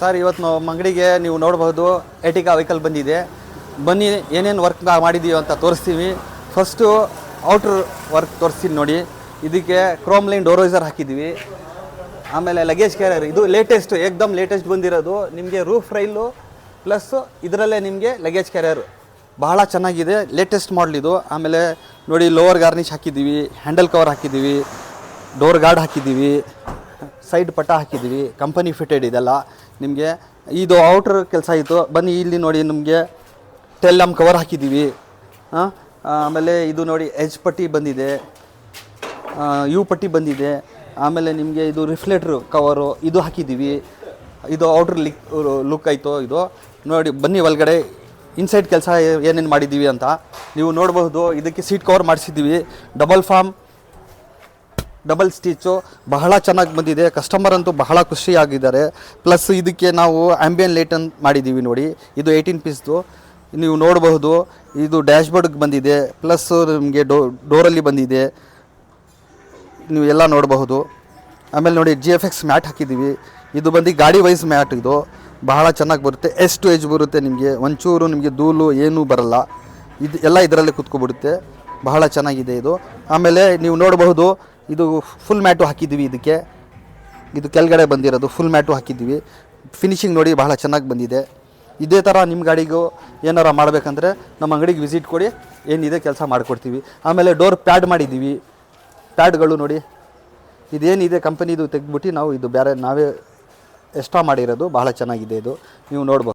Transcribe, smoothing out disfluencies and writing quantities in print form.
Sir ಇವತ್ತು ನಮ್ಮ ಅಂಗಡಿಗೆ ನೀವು ನೋಡ್ಬೋದು ಎಟಿಕಾ ವೆಹಿಕಲ್ ಬಂದಿದೆ. ಬನ್ನಿ ಏನೇನು ವರ್ಕ್ ಮಾಡಿದ್ದೀವಿ ಅಂತ ತೋರಿಸ್ತೀವಿ. ಫಸ್ಟು ಔಟ್ರ್ ವರ್ಕ್ ತೋರಿಸ್ತೀನಿ ನೋಡಿ. ಇದಕ್ಕೆ ಕ್ರೋಮ್ ಲೈನ್ ಡೋರ್ವೈಸರ್ ಹಾಕಿದ್ದೀವಿ. ಆಮೇಲೆ ಲಗೇಜ್ ಕ್ಯಾರಿಯರ್ ಇದು ಲೇಟೆಸ್ಟ್ ಏಕ್ದಮ್ ಲೇಟೆಸ್ಟ್ ಬಂದಿರೋದು. ನಿಮಗೆ ರೂಫ್ ರೈಲು ಪ್ಲಸ್ ಇದರಲ್ಲೇ ನಿಮಗೆ ಲಗೇಜ್ ಕ್ಯಾರಿಯರ್ ಬಹಳ ಚೆನ್ನಾಗಿದೆ, ಲೇಟೆಸ್ಟ್ ಮಾಡಲ್ ಇದು. ಆಮೇಲೆ ನೋಡಿ ಲೋವರ್ ಗಾರ್ನಿಷ್ ಹಾಕಿದ್ದೀವಿ, ಹ್ಯಾಂಡಲ್ ಕವರ್ ಹಾಕಿದ್ದೀವಿ, ಡೋರ್ ಗಾರ್ಡ್ ಹಾಕಿದ್ದೀವಿ, ಸೈಡ್ ಪಟ್ಟ ಹಾಕಿದ್ದೀವಿ, ಕಂಪನಿ ಫಿಟೆಡ್ ಇದೆಲ್ಲ. ನಿಮಗೆ ಇದು ಔಟ್ರ್ ಕೆಲಸ ಇತ್ತು. ಬನ್ನಿ ಇಲ್ಲಿ ನೋಡಿ ನಿಮಗೆ ಟೆಲ್ ಎಮ್ ಕವರ್ ಹಾಕಿದ್ದೀವಿ. ಆಮೇಲೆ ಇದು ನೋಡಿ ಎಜ್ ಪಟ್ಟಿ ಬಂದಿದೆ, ಯು ಪಟ್ಟಿ ಬಂದಿದೆ. ಆಮೇಲೆ ನಿಮಗೆ ಇದು ರಿಫ್ಲೆಕ್ಟ್ರ್ ಕವರು ಇದು ಹಾಕಿದ್ದೀವಿ. ಇದು ಔಟ್ರ್ ಲುಕ್ ಆಯಿತು ಇದು ನೋಡಿ. ಬನ್ನಿ ಒಳಗಡೆ ಇನ್ಸೈಡ್ ಕೆಲಸ ಏನೇನು ಮಾಡಿದ್ದೀವಿ ಅಂತ ನೀವು ನೋಡಬಹುದು. ಇದಕ್ಕೆ ಸೀಟ್ ಕವರ್ ಮಾಡಿಸಿದ್ದೀವಿ, ಡಬಲ್ ಫಾರ್ಮ್ ಡಬಲ್ ಸ್ಟಿಚ್ಚು ಬಹಳ ಚೆನ್ನಾಗಿ ಬಂದಿದೆ. ಕಸ್ಟಮರ್ ಅಂತೂ ಬಹಳ ಖುಷಿಯಾಗಿದ್ದಾರೆ. ಪ್ಲಸ್ ಇದಕ್ಕೆ ನಾವು ಆ್ಯಂಬಿಯನ್ ಲೈಟ್ ಅಂತ ಮಾಡಿದ್ದೀವಿ ನೋಡಿ. ಇದು 18 ಪೀಸ್ದು ನೀವು ನೋಡಬಹುದು. ಇದು ಡ್ಯಾಶ್ಬೋರ್ಡ್ಗೆ ಬಂದಿದೆ, ಪ್ಲಸ್ ನಿಮಗೆ ಡೋರಲ್ಲಿ ಬಂದಿದೆ, ನೀವು ಎಲ್ಲ ನೋಡಬಹುದು. ಆಮೇಲೆ ನೋಡಿ GFX ಮ್ಯಾಟ್ ಹಾಕಿದ್ದೀವಿ. ಇದು ಬಂದು ಗಾಡಿ ವೈಸ್ ಮ್ಯಾಟ್, ಇದು ಬಹಳ ಚೆನ್ನಾಗಿ ಬರುತ್ತೆ. ಎಸ್ ಟು ಎಜ್ ಬರುತ್ತೆ, ನಿಮಗೆ ಒಂಚೂರು ನಿಮಗೆ ಧೂಳು ಏನೂ ಬರಲ್ಲ. ಇದು ಎಲ್ಲ ಇದರಲ್ಲೇ ಕುತ್ಕೊಬಿಡುತ್ತೆ, ಬಹಳ ಚೆನ್ನಾಗಿದೆ ಇದು. ಆಮೇಲೆ ನೀವು ನೋಡಬಹುದು ಇದು ಫುಲ್ ಮ್ಯಾಟು ಹಾಕಿದ್ದೀವಿ. ಇದಕ್ಕೆ ಇದು ಕೆಳಗಡೆ ಬಂದಿರೋದು ಫುಲ್ ಮ್ಯಾಟು ಹಾಕಿದ್ದೀವಿ. ಫಿನಿಶಿಂಗ್ ನೋಡಿ ಬಹಳ ಚೆನ್ನಾಗಿ ಬಂದಿದೆ. ಇದೇ ಥರ ನಿಮ್ಮ ಗಾಡಿಗೂ ಏನಾರ ಮಾಡಬೇಕಂದ್ರೆ ನಮ್ಮ ಅಂಗಡಿಗೆ ವಿಸಿಟ್ ಕೊಡಿ, ಏನಿದೆ ಕೆಲಸ ಮಾಡಿಕೊಡ್ತೀವಿ. ಆಮೇಲೆ ಡೋರ್ ಪ್ಯಾಡ್ ಮಾಡಿದ್ದೀವಿ. ಪ್ಯಾಡ್ಗಳು ನೋಡಿ ಇದೇನಿದೆ ಕಂಪನಿದು ತೆಗೆದ್ಬಿಟ್ಟು ನಾವು ಇದು ಬೇರೆ ನಾವೇ ಎಕ್ಸ್ಟ್ರಾ ಮಾಡಿರೋದು, ಬಹಳ ಚೆನ್ನಾಗಿದೆ ಇದು, ನೀವು ನೋಡ್ಬೋದು.